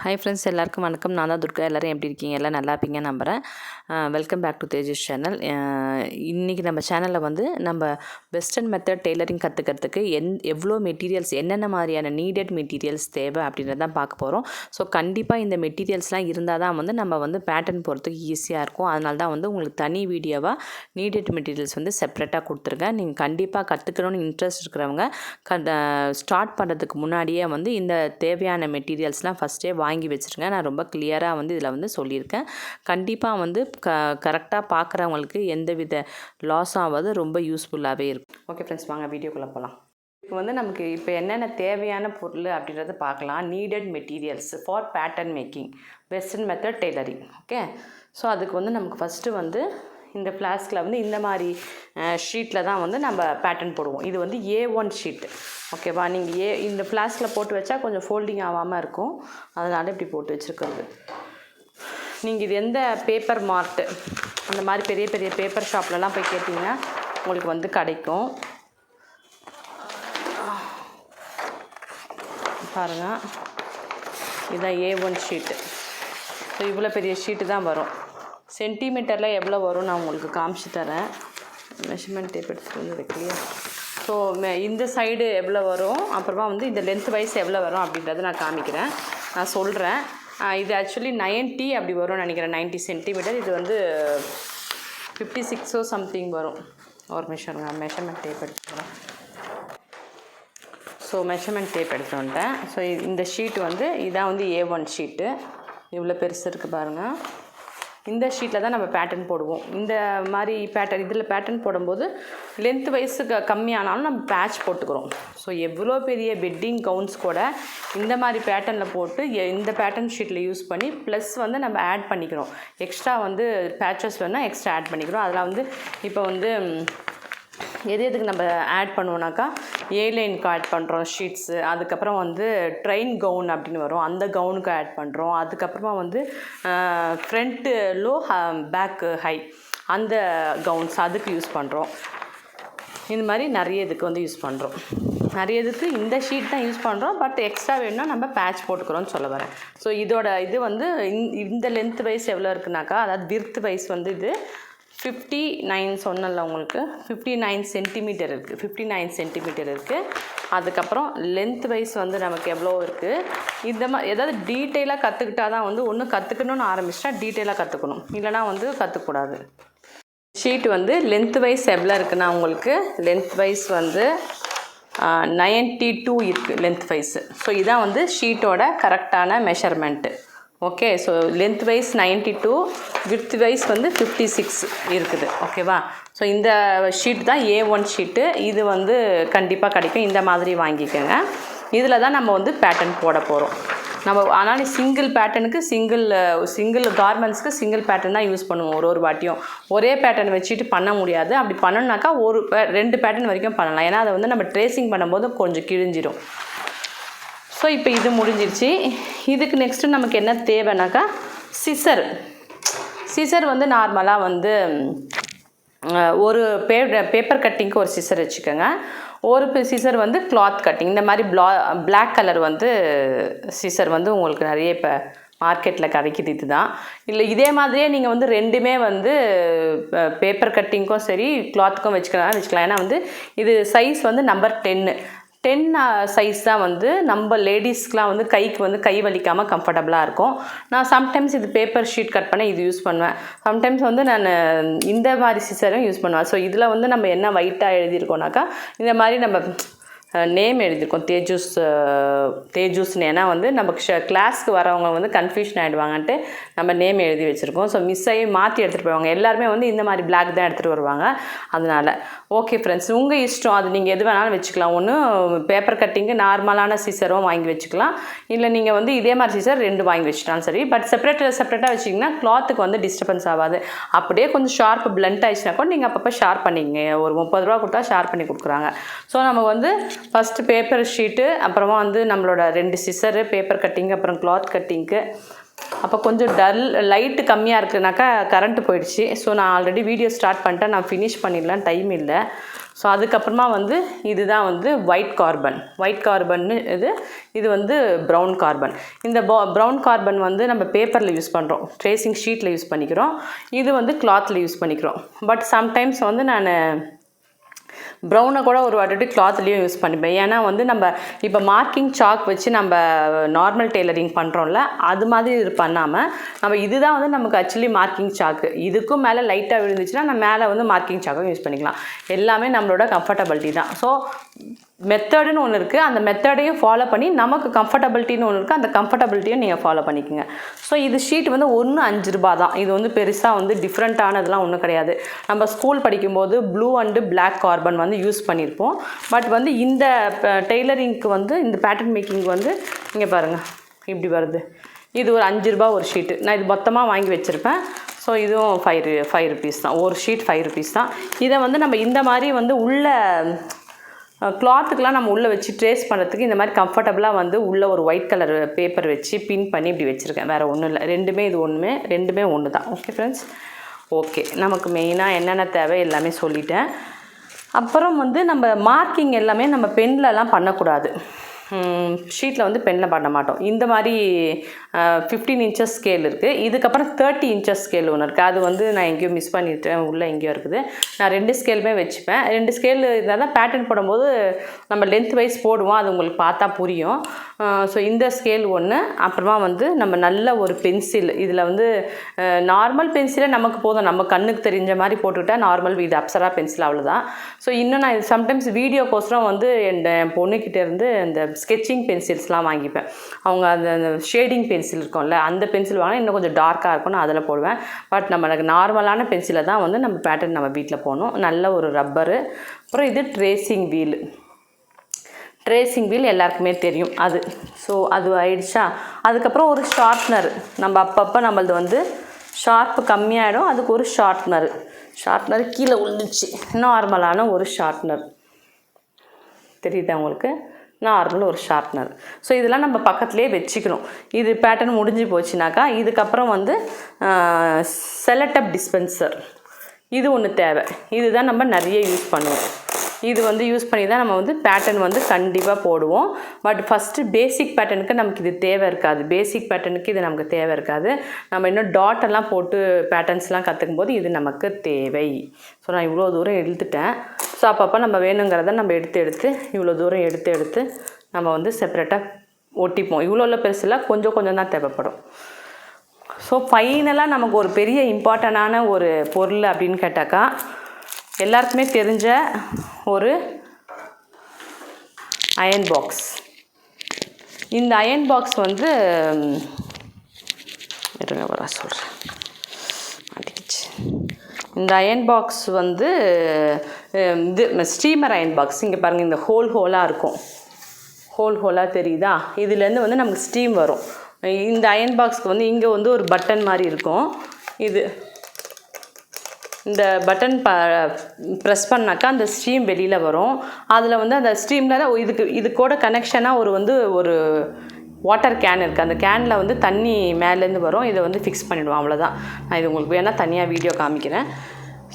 Hi friends, எல்லாருக்கும் வணக்கம். நான் தான் துர்கா. எல்லோரும் எப்படி இருக்கீங்க? எல்லாம் நல்லா இருப்பீங்கன்னு நம்புகிறேன். Welcome back to Tejas channel. இன்றைக்கி நம்ம சேனலில் வந்து நம்ம வெஸ்டர்ன் மெத்தட் டெய்லரிங் கற்றுக்கிறதுக்கு எவ்வளோ மெட்டீரியல்ஸ், என்னென்ன மாதிரியான நீடட் மெட்டீரியல்ஸ் தேவை அப்படின்றத தான் பார்க்க போகிறோம். ஸோ கண்டிப்பாக இந்த மெட்டீரியல்ஸ்லாம் இருந்தால் தான் வந்து நம்ம வந்து பேட்டர்ன் போகிறதுக்கு ஈஸியாக இருக்கும். அதனால தான் வந்து உங்களுக்கு தனி வீடியோவாக நீடட் மெட்டீரியல்ஸ் வந்து செப்பரேட்டாக கொடுத்துருக்கேன். நீங்கள் கண்டிப்பாக கற்றுக்கணும்னு இன்ட்ரெஸ்ட் இருக்கிறவங்க ஸ்டார்ட் பண்ணுறதுக்கு முன்னாடியே வந்து இந்த தேவையான மெட்டீரியல்ஸ்லாம் ஃபஸ்ட்டே வாங்கி வச்சுருங்க. நான் ரொம்ப கிளியராக வந்து இதில் வந்து சொல்லியிருக்கேன். கண்டிப்பாக வந்து கரெக்டாக பார்க்குறவங்களுக்கு எந்த வித லாஸ் ஆகாது, ரொம்ப யூஸ்ஃபுல்லாகவே இருக்கும். ஓகே ஃப்ரெண்ட்ஸ், வாங்க வீடியோக்குள்ளே போகலாம். இப்போ வந்து நமக்கு இப்போ என்னென்ன தேவையான பொருள் அப்படின்றத பார்க்கலாம். Needed materials for pattern making western method tailoring. Okay, so அதுக்கு வந்து நமக்கு ஃபஸ்ட்டு வந்து இந்த ஃப்ளாஸ்கில் வந்து இந்த மாதிரி ஷீட்டில் தான் வந்து நம்ம பேட்டர்ன் போடுவோம். இது வந்து A1 ஷீட்டு. ஓகேவா? நீங்கள் இந்த ஃப்ளாஸ்கில் போட்டு வச்சா கொஞ்சம் ஃபோல்டிங் ஆகாமல் இருக்கும், அதனால் இப்படி போட்டு வச்சுருக்கிறது. நீங்கள் இது எந்த பேப்பர் மார்ட்டு அந்த மாதிரி பெரிய பெரிய பேப்பர் ஷாப்லலாம் போய் கேட்டிங்கன்னா உங்களுக்கு வந்து கிடைக்கும். பாருங்கள், இதுதான் A1 ஷீட்டு. ஸோ இவ்வளோ பெரிய ஷீட்டு தான் வரும். சென்டிமீட்டரில் எவ்வளோ வரும் நான் உங்களுக்கு காமிச்சு தரேன். மெஷர்மெண்ட் டேப் எடுத்துகிட்டு வந்து வைக்கலையா? ஸோ இந்த சைடு எவ்வளோ வரும், அப்புறமா வந்து இந்த லென்த் வைஸ் எவ்வளோ வரும் அப்படின்றத நான் காமிக்கிறேன், நான் சொல்கிறேன். இது ஆக்சுவலி 90 அப்படி வரும்னு நினைக்கிறேன், 90 சென்டிமீட்டர். இது வந்து 56 சம்திங் வரும். ஒரு மெஷர்மெண்ட் டேப் எடுத்துக்கிறேன். ஸோ மெஷர்மெண்ட் டேப் எடுத்துகிட்டு வந்துட்டேன். ஸோ இந்த ஷீட்டு வந்து இதான் வந்து A1 ஷீட்டு. இவ்வளோ பெருசு இருக்குது பாருங்கள். இந்த ஷீட்டில் தான் நம்ம பேட்டர்ன் போடுவோம். இந்த மாதிரி பேட்டர்ன் இதில் பேட்டர்ன் போடும்போது லென்த் வைஸுக்கு கம்மியானாலும் நம்ம பேட்ச் போட்டுக்கிறோம். ஸோ எவ்வளோ பெரிய வெட்டிங் கவுன்ஸ் கூட இந்த மாதிரி பேட்டர்னில் போட்டு இந்த பேட்டர்ன் ஷீட்டில் யூஸ் பண்ணி ப்ளஸ் வந்து நம்ம ஆட் பண்ணிக்கிறோம். எக்ஸ்ட்ரா வந்து பேட்சஸ் வேணால் எக்ஸ்ட்ரா ஆட் பண்ணிக்கிறோம். அதில் வந்து இப்போ வந்து எதுக்கு நம்ம ஆட் பண்ணுவோம்னாக்கா ஏலைனுக்கு ஆட் பண்ணுறோம் ஷீட்ஸு. அதுக்கப்புறம் வந்து ட்ரெயின் கவுன் அப்படின்னு வரும், அந்த கவுனுக்கு ஆட் பண்ணுறோம். அதுக்கப்புறமா வந்து ஃப்ரண்ட்டு லோ பேக்கு ஹை அந்த கவுன்ஸ் அதுக்கு யூஸ் பண்ணுறோம். இந்த மாதிரி நிறைய இதுக்கு வந்து யூஸ் பண்ணுறோம். நிறைய இதுக்கு இந்த ஷீட் தான் யூஸ் பண்ணுறோம். பட் எக்ஸ்ட்ரா வேணும்னா நம்ம பேட்ச் போட்டுக்கிறோன்னு சொல்ல வரேன். ஸோ இதோட இது வந்து இந்த லென்த் வைஸ் எவ்வளோ இருக்குனாக்கா, அதாவது விர்த் வைஸ் வந்து இது 59 சொன்னல உங்களுக்கு, 59 சென்டிமீட்டர் இருக்குது. 59 சென்டிமீட்டர் இருக்குது. அதுக்கப்புறம் லென்த் வைஸ் வந்து நமக்கு எவ்வளோ இருக்குது. இந்த மாதிரி ஏதாவது டீட்டெயிலாக கற்றுக்கிட்டா தான் வந்து ஒன்று கற்றுக்கணுன்னு ஆரம்பிச்சிட்டா டீட்டெயிலாக கற்றுக்கணும், இல்லைனா வந்து கற்றுக்கூடாது. ஷீட் வந்து லென்த் வைஸ் எவ்வளோ இருக்குன்னா உங்களுக்கு லென்த் வைஸ் வந்து 92 இருக்குது லென்த் வைஸு. ஸோ இதான் வந்து ஷீட்டோட கரெக்டான measurement. Okay, so length wise 92, width wise வந்து 56 இருக்குது. ஓகேவா? ஸோ இந்த ஷீட் தான் A1 ஷீட்டு. இது வந்து கண்டிப்பாக கிடைக்கும், இந்த மாதிரி வாங்கிக்கோங்க. இதில் தான் நம்ம வந்து பேட்டர்ன் போட போகிறோம். நம்ம ஆனால் சிங்கிள் பேட்டர்னுக்கு சிங்கிள் கார்மெண்ட்ஸ்க்கு சிங்கிள் பேட்டர்ன் தான் யூஸ் பண்ணுவோம். ஒரு வாட்டியும் ஒரே பேட்டர்ன் வச்சுட்டு பண்ண முடியாது. அப்படி பண்ணணுன்னாக்கா 2 பேட்டர்ன் வரைக்கும் பண்ணலாம். ஏன்னா அதை வந்து நம்ம ட்ரேசிங் பண்ணும்போது கொஞ்சம் கிழிஞ்சிடும். ஸோ இப்போ இது முடிஞ்சிருச்சு. இதுக்கு நெக்ஸ்ட்டு நமக்கு என்ன தேவைனாக்கா சிசர் வந்து நார்மலாக வந்து ஒரு பேப்பர் கட்டிங்க்கு ஒரு சிசர் வச்சுக்கோங்க. ஒரு சிசர் வந்து கிளாத் கட்டிங். இந்த மாதிரி பிளாக் கலர் வந்து சிசர் வந்து உங்களுக்கு நிறைய இப்போ மார்க்கெட்டில் கிடைக்கிது. இது தான் இல்லை, இதே மாதிரியே நீங்கள் வந்து ரெண்டுமே வந்து பேப்பர் கட்டிங்க்கும் சரி கிளாத்துக்கும் வச்சுக்கலாம். ஏன்னா வந்து இது சைஸ் வந்து நம்பர் 10 சைஸ் தான் வந்து நம்ம லேடிஸ்க்கெலாம் வந்து கைக்கு வந்து கை வலிக்காமல் கம்ஃபர்டபுளாக இருக்கும். நான் சம்டைம்ஸ் இது பேப்பர் ஷீட் கட் பண்ண இது யூஸ் பண்ணுவேன். சம்டைம்ஸ் வந்து நான் இந்த மாதிரி சிசரும் யூஸ் பண்ணுவேன். ஸோ இதில் வந்து நம்ம என்ன ஒயிட்டாக எழுதியிருக்கோம்னாக்கா இந்த மாதிரி நம்ம நேம் எழுதியிருக்கோம், தேஜூஸ்னு. ஏன்னா வந்து நம்ம கிளாஸ்க்கு வரவங்க வந்து கன்ஃபியூஷன் ஆகிடுவாங்கன்ட்டு நம்ம நேம் எழுதி வச்சுருக்கோம். ஸோ மிஸ் ஆகி மாற்றி எடுத்துகிட்டு போவாங்க. எல்லாருமே வந்து இந்த மாதிரி பிளாக் தான் எடுத்துகிட்டு வருவாங்க. அதனால் ஓகே ஃப்ரெண்ட்ஸ், உங்கள் இஷ்டம், அது நீங்கள் எது வேணாலும் வச்சுக்கலாம். ஒன்று பேப்பர் கட்டிங்கு நார்மலான சிசரும் வாங்கி வச்சுக்கலாம், இல்லை நீங்கள் வந்து இதே மாதிரி சிசர் 2 வாங்கி வச்சுட்டாலும் சரி. பட் செப்பரேட்டாக வச்சிங்கன்னா கிளாத்துக்கு வந்து டிஸ்டர்பன்ஸ் ஆகாது. அப்படியே கொஞ்சம் ஷார்ப்பு பிளண்ட் ஆயிடுச்சுனா கூட நீங்கள் அப்பப்போ ஷார்ப் பண்ணிக்கங்க. ஒரு 30 ரூபா கொடுத்தா ஷார்ப் பண்ணி கொடுக்குறாங்க. ஸோ நம்ம வந்து ஃபஸ்ட்டு பேப்பர் ஷீட்டு, அப்புறமா வந்து நம்மளோட 2 சிசரு, பேப்பர் கட்டிங்கு, அப்புறம் கிளாத் கட்டிங்க்கு. அப்போ கொஞ்சம் லைட்டு கம்மியாக இருக்குனாக்கா கரண்ட்டு போயிடுச்சு. ஸோ நான் ஆல்ரெடி வீடியோ ஸ்டார்ட் பண்ணிட்டேன், நான் ஃபினிஷ் பண்ணிடலாம், டைம் இல்லை. ஸோ அதுக்கப்புறமா வந்து இதுதான் வந்து ஒயிட் கார்பன்னு இது வந்து ப்ரௌன் கார்பன். இந்த ப்ரௌன் கார்பன் வந்து நம்ம பேப்பரில் யூஸ் பண்ணுறோம், ட்ரேசிங் ஷீட்டில் யூஸ் பண்ணிக்கிறோம். இது வந்து கிளாத்தில் யூஸ் பண்ணிக்கிறோம். பட் சம்டைம்ஸ் வந்து நான் ப்ரௌனை கூட ஒரு வாட்டி கிளாத்லேயும் யூஸ் பண்ணிப்பேன். ஏன்னா வந்து நம்ம இப்போ மார்க்கிங் சாக் வச்சு நம்ம நார்மல் டெய்லரிங் பண்ணுறோம்ல, அது மாதிரி இது பண்ணாமல் நம்ம இதுதான் வந்து நமக்கு ஆக்சுவலி மார்க்கிங் சாக்கு. இதுக்கும் மேலே லைட்டாக விழுந்துச்சுன்னா நம்ம மேலே வந்து மார்க்கிங் சாக்கும் யூஸ் பண்ணிக்கலாம். எல்லாமே நம்மளோட கம்ஃபர்டபிலிட்டி தான். ஸோ மெத்தடுன்னு ஒன்று இருக்குது, அந்த மெத்தடையும் ஃபாலோ பண்ணி நமக்கு கம்ஃபர்டபிலிட்டின்னு ஒன்று இருக்குது, அந்த கம்ஃபர்டபிலிட்டியும் நீங்கள் ஃபாலோ பண்ணிக்கோங்க. ஸோ இது ஷீட் வந்து 5 ரூபா தான். இது வந்து பெருசாக வந்து டிஃப்ரெண்ட்டானதெல்லாம் ஒன்றும் கிடையாது. நம்ம ஸ்கூல் படிக்கும்போது ப்ளூ அண்டு பிளாக் கார்பன் வந்து யூஸ் பண்ணியிருப்போம். பட் வந்து இந்த டெய்லரிங்க்கு வந்து இந்த பேட்டர்ன் மேக்கிங் வந்து இங்கே பாருங்கள் இப்படி வருது. இது ஒரு 5 ரூபா ஒரு ஷீட்டு. நான் இது மொத்தமாக வாங்கி வச்சுருப்பேன். ஸோ இதுவும் 5 ருபீஸ் தான், ஒரு ஷீட் 5 ருபீஸ் தான். இதை வந்து நம்ம இந்த மாதிரி வந்து உள்ள கிளாத்துக்கெலாம் நம்ம உள்ளே வச்சு ட்ரேஸ் பண்ணுறதுக்கு இந்த மாதிரி கம்ஃபர்டபுளாக வந்து உள்ளே ஒரு ஒயிட் கலர் பேப்பர் வச்சு பின் பண்ணி இப்படி வச்சுருக்கேன். வேறு ஒன்றும் இல்லை, ரெண்டுமே ஒன்று தான். Okay friends, okay. நமக்கு மெயினாக என்னென்ன தேவை எல்லாமே சொல்லிட்டேன். அப்புறம் வந்து நம்ம மார்க்கிங் எல்லாமே நம்ம பென்லலாம் பண்ணக்கூடாது. ஷீட்டில் வந்து பெனில் பண்ண மாட்டோம். இந்த மாதிரி 15 இன்ச்சஸ் ஸ்கேல் இருக்குது. இதுக்கப்புறம் 30 இன்ச்சஸ் ஸ்கேல் ஒன்று இருக்குது. அது வந்து நான் எங்கேயோ மிஸ் பண்ணிட்டேன், உள்ளே எங்கேயோ இருக்குது. நான் 2 ஸ்கேலுமே வச்சுப்பேன். 2 ஸ்கேல் இருந்தால் தான் பேட்டர்ன் போடும்போது நம்ம லென்த் வைஸ் போடுவோம், அது உங்களுக்கு பார்த்தா புரியும். ஸோ இந்த ஸ்கேல் ஒன்று. அப்புறமா வந்து நம்ம நல்ல ஒரு பென்சில், இதில் வந்து நார்மல் பென்சிலே நமக்கு போதும், நம்ம கண்ணுக்கு தெரிஞ்ச மாதிரி போட்டுக்கிட்டால் நார்மல், இது அப்சரா பென்சில், அவ்வளோதான். ஸோ இன்னும் நான் சம்டைம்ஸ் வீடியோக்கோசரம் வந்து என் பொண்ணுக்கிட்டே இருந்து இந்த ஸ்கெட்சிங் பென்சில்ஸ்லாம் வாங்கிப்பேன். அவங்க அந்த ஷேடிங் பென்சில் இருக்கும்ல, அந்த பென்சில் வாங்கினா இன்னும் கொஞ்சம் டார்க்காக இருக்கும், நான் அதில் போடுவேன். பட் நம்மளுக்கு நார்மலான பென்சிலை தான் வந்து நம்ம பேட்டர்ன் நம்ம வீட்டில் போகணும். நல்ல ஒரு ரப்பரு. அப்புறம் இது ட்ரேசிங் வீல் எல்லாருக்குமே தெரியும் அது. ஸோ அது ஆயிடுச்சா. அதுக்கப்புறம் ஒரு ஷார்ப்னர். நம்ம அப்பப்போ நம்மளது வந்து ஷார்ப்பு கம்மியாகிடும், அதுக்கு ஒரு ஷார்ப்னர் கீழே விழுந்துச்சு. நார்மலான ஒரு ஷார்ப்னர் தெரியுதா உங்களுக்கு, நார்மல் ஒரு ஷார்ப்னர். ஸோ இதெல்லாம் நம்ம பக்கத்துலேயே வச்சுக்கணும். இது பேட்டர்ன் முடிஞ்சு போச்சுனாக்கா இதுக்கப்புறம் வந்து செலட்டப் டிஸ்பென்சர், இது ஒன்று தேவை. இதுதான் நம்ம நிறைய யூஸ் பண்ணுவோம். இது வந்து யூஸ் பண்ணி தான் நம்ம வந்து பேட்டர்ன் வந்து கண்டிப்பாக போடுவோம். பட் ஃபஸ்ட்டு பேசிக் பேட்டர்னுக்கு நமக்கு இது தேவை இருக்காது. இது நமக்கு தேவை இருக்காது. நம்ம இன்னும் டாட்டெல்லாம் போட்டு பேட்டர்ன்ஸ்லாம் கற்றுக்கும் போது இது நமக்கு தேவை. ஸோ நான் இவ்வளோ தூரம் எடுத்துட்டேன். ஸோ அப்பப்போ நம்ம வேணுங்கிறத நம்ம எடுத்து இவ்வளோ தூரம் எடுத்து நம்ம வந்து செப்பரேட்டாக ஒட்டிப்போம். இவ்வளோ பெருசில் கொஞ்சம் தான் தேவைப்படும். ஸோ ஃபைனலாக நமக்கு ஒரு பெரிய இம்பார்ட்டண்டான ஒரு பொருள் அப்படின்னு கேட்டாக்கா, எல்லாருக்குமே தெரிஞ்ச ஒரு அயன் பாக்ஸ். இந்த அயன் பாக்ஸ் வந்து சொல்கிறேன், மாட்டிக்கிச்சு. இந்த அயன் பாக்ஸ் வந்து இது ஸ்டீமர் அயன் பாக்ஸ். இங்கே பாருங்கள், இந்த ஹோலாக இருக்கும், ஹோலாக தெரியுதா? இதுலேருந்து வந்து நமக்கு ஸ்டீம் வரும். இந்த அயன் பாக்ஸ்க்கு வந்து இங்கே வந்து ஒரு பட்டன் மாதிரி இருக்கும். இந்த பட்டன் ப்ரெஸ் பண்ணாக்கா அந்த ஸ்டீம் வெளியில் வரும். அதில் வந்து அந்த ஸ்டீமில் இது கூட கனெக்ஷனாக ஒரு வாட்டர் கேன் இருக்குது. அந்த கேனில் வந்து தண்ணி மேலேருந்து வரும். இதை வந்து ஃபிக்ஸ் பண்ணிவிடுவோம், அவ்வளோதான். நான் இது உங்களுக்கு வேணால் தனியாக வீடியோ காமிக்கிறேன்.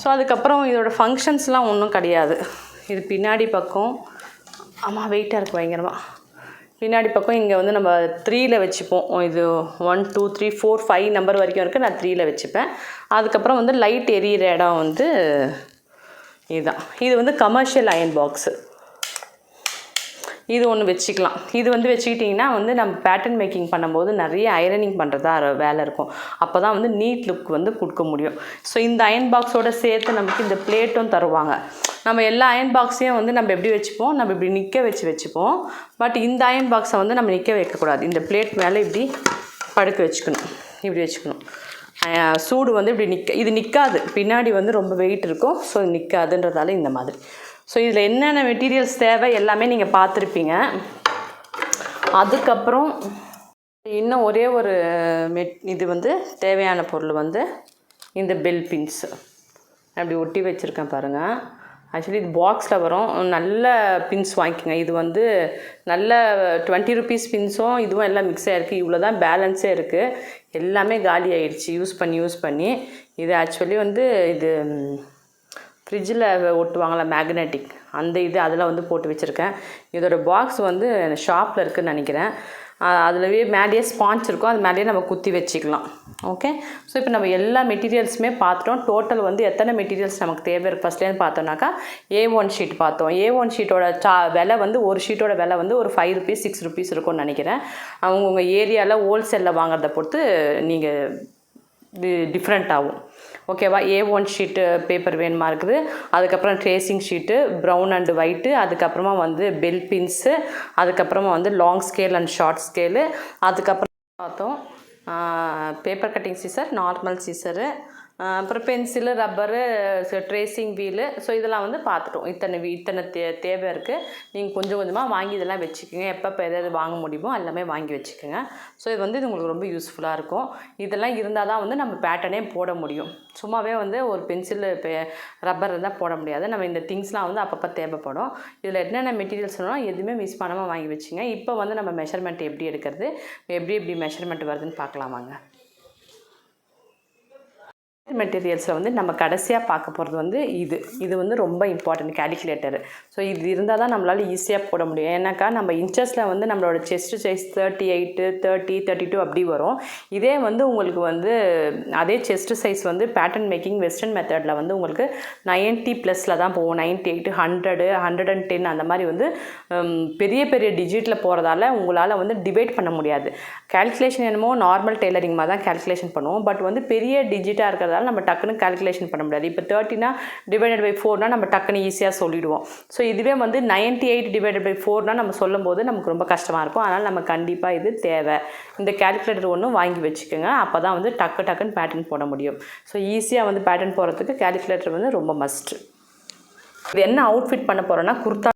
ஸோ அதுக்கப்புறம் இதோட ஃபங்க்ஷன்ஸ்லாம் ஒன்றும் கிடையாது. இது பின்னாடி பக்கம், ஆமாம் வெயிட்டாக இருக்குது பயங்கரமாக. பின்னாடி பக்கம் இங்கே வந்து நம்ம 3ல் வச்சுப்போம். இது 1 2 3 4 5 நம்பர் வரைக்கும் இருக்குது. நான் 3ல் வச்சுப்பேன். அதுக்கப்புறம் வந்து லைட் எரியிற இடம் வந்து இதுதான். இது வந்து கமர்ஷியல் அயன் பாக்ஸு. இது ஒன்று வச்சுக்கலாம். இது வந்து வச்சுக்கிட்டிங்கன்னா வந்து நம்ம பேட்டர்ன் மேக்கிங் பண்ணும்போது நிறைய அயரனிங் பண்ணுறதா வேலை இருக்கும். அப்போ தான் வந்து நீட் லுக் வந்து கொடுக்க முடியும். ஸோ இந்த அயன் பாக்ஸோடு சேர்த்து நமக்கு இந்த பிளேட்டும் தருவாங்க. நம்ம எல்லா அயன் பாக்ஸையும் வந்து நம்ம எப்படி வச்சுப்போம், நம்ம இப்படி நிற்க வச்சுப்போம். பட் இந்த அயன் பாக்ஸை வந்து நம்ம நிற்க வைக்கக்கூடாது. இந்த பிளேட் மேலே இப்படி படுக்க வச்சுக்கணும், இப்படி வச்சுக்கணும். சூடு வந்து இப்படி இது நிற்காது. பின்னாடி வந்து ரொம்ப வெயிட் இருக்கும். ஸோ நிற்காதுன்றதால இந்த மாதிரி. ஸோ இதில் என்னென்ன மெட்டீரியல்ஸ் தேவை எல்லாமே நீங்கள் பார்த்துருப்பீங்க. அதுக்கப்புறம் இன்னும் ஒரே ஒரு இது வந்து தேவையான பொருள் வந்து இந்த பெல் பின்ஸு அப்படி ஒட்டி வச்சுருக்கேன் பாருங்கள். ஆக்சுவலி இது பாக்ஸில் வரும். நல்ல பின்ஸ் வாங்கிக்கோங்க. இது வந்து நல்ல 20 ருபீஸ் பின்ஸும் இதுவும் எல்லாம் மிக்ஸ் ஆகிருக்கு. இவ்வளோ தான் பேலன்ஸே இருக்குது. எல்லாமே காலி ஆகிடுச்சு யூஸ் பண்ணி. இது ஆக்சுவலி வந்து இது ஃப்ரிட்ஜில் ஒட்டுவாங்களா மேக்னெட்டிக் அந்த இது அதில் வந்து போட்டு வச்சுருக்கேன். இதோட பாக்ஸ் வந்து ஷாப்பில் இருக்குதுன்னு நினைக்கிறேன். அதுலவே மேலேயே ஸ்பாஞ்ச் இருக்கும், அது மேலேயே நம்ம குத்தி வச்சுக்கலாம். ஓகே, ஸோ இப்போ நம்ம எல்லா மெட்டீரியல்ஸுமே பார்த்துட்டோம். டோட்டல் வந்து எத்தனை மெட்டீரியல்ஸ் நமக்கு தேவை இருக்குது ஃபஸ்ட்லேருந்து பார்த்தோம்னாக்கா A1 ஷீட் பார்த்தோம். A1 ஷீட்டோட விலை வந்து ஒரு ஷீட்டோட விலை வந்து ஒரு 5 ருபீஸ் 6 ருபீஸ் இருக்கும்னு நினைக்கிறேன். அவங்கவுங்க ஏரியாவில் ஹோல்சேலில் வாங்குறத பொறுத்து நீங்கள் டிஃப்ரெண்ட் ஆகும். ஓகேவா, A1 ஷீட்டு பேப்பர் வேணுமா இருக்குது. அதுக்கப்புறம் tracing sheet brown and white, அதுக்கப்புறமா வந்து பெல் பின்ஸு, அதுக்கப்புறமா வந்து long scale and short scale, அதுக்கப்புறம் பார்த்தோம் paper cutting scissor, normal scissor, அப்புறம் pencil, rubber, tracing wheel. So இதெல்லாம் வந்து பார்த்துட்டோம். இத்தனை தேவை இருக்குது. நீங்கள் கொஞ்சம் கொஞ்சமாக வாங்கி இதெல்லாம் வச்சுக்கோங்க. எப்போ எதாவது வாங்க முடியுமோ எல்லாமே வாங்கி வச்சுக்கோங்க. ஸோ இது வந்து உங்களுக்கு ரொம்ப யூஸ்ஃபுல்லாக இருக்கும். இதெல்லாம் இருந்தால் தான் வந்து நம்ம பேட்டர்னே போட முடியும். சும்மாவே வந்து ஒரு பென்சில் ரப்பர் இருந்தால் போட முடியாது. நம்ம இந்த திங்ஸ்லாம் வந்து அப்பப்போ தேவைப்படும். இதில் என்னென்ன மெட்டீரியல்ஸ் வேணும் எதுவுமே மிஸ் பண்ணாமல் வாங்கி வச்சுங்க. இப்போ வந்து நம்ம மெஷர்மெண்ட் எப்படி எடுக்கிறது, எப்படி மெஷர்மெண்ட் வருதுன்னு பார்க்கலாமாங்க. மெட்டீரியல்ஸில் வந்து நம்ம கடைசியாக பார்க்க போகிறது வந்து இது வந்து ரொம்ப இம்பார்ட்டன்ட் கால்குலேட்டர். ஸோ இது இருந்தால் தான் நம்மளால் ஈஸியாக போட முடியும். ஏன்னாக்கா நம்ம இன்ச்சஸில் வந்து நம்மளோட செஸ்ட் சைஸ் 38, 30, 32 அப்படி வரும். இதே வந்து உங்களுக்கு வந்து அதே செஸ்ட் சைஸ் வந்து பேட்டர்ன் மேக்கிங் வெஸ்டர்ன் மெத்தடில் வந்து உங்களுக்கு 90+ தான் போகும். 98, 100, 110 அந்த மாதிரி வந்து பெரிய பெரிய டிஜிட்டில் போகிறதால உங்களால் வந்து டிவைட் பண்ண முடியாது. கால்குலேஷன் என்னமோ நார்மல் டெய்லரிங் மாதிரி தான் கால்குலேஷன் பண்ணுவோம். பட் வந்து பெரிய டிஜிட்டாக இருக்கிறதால நம்ம டக்குன்னு கால்குலேஷன் பண்ண முடியாது. இப்போ 30 டிவைடட் பை 4 நம்ம டக்குன்னு ஈஸியாக சொல்லிடுவோம். ஸோ இதுவே வந்து 98 டிவைடட் பை 4 நம்ம சொல்லும் போது நமக்கு ரொம்ப கஷ்டமாக இருக்கும். அதனால் நம்ம கண்டிப்பாக இது தேவை. இந்த கால்குலேட்டர் ஒன்றும் வாங்கி வச்சுக்கோங்க. அப்போ தான் வந்து டக்குன்னு பேட்டர்ன் போட முடியும். ஸோ ஈஸியாக வந்து பேட்டர்ன் போடுறதுக்கு கால்குலேட்டர் வந்து ரொம்ப மஸ்ட்டு. இது என்ன அவுட்ஃபிட் பண்ண போகிறோன்னா குர்த்தா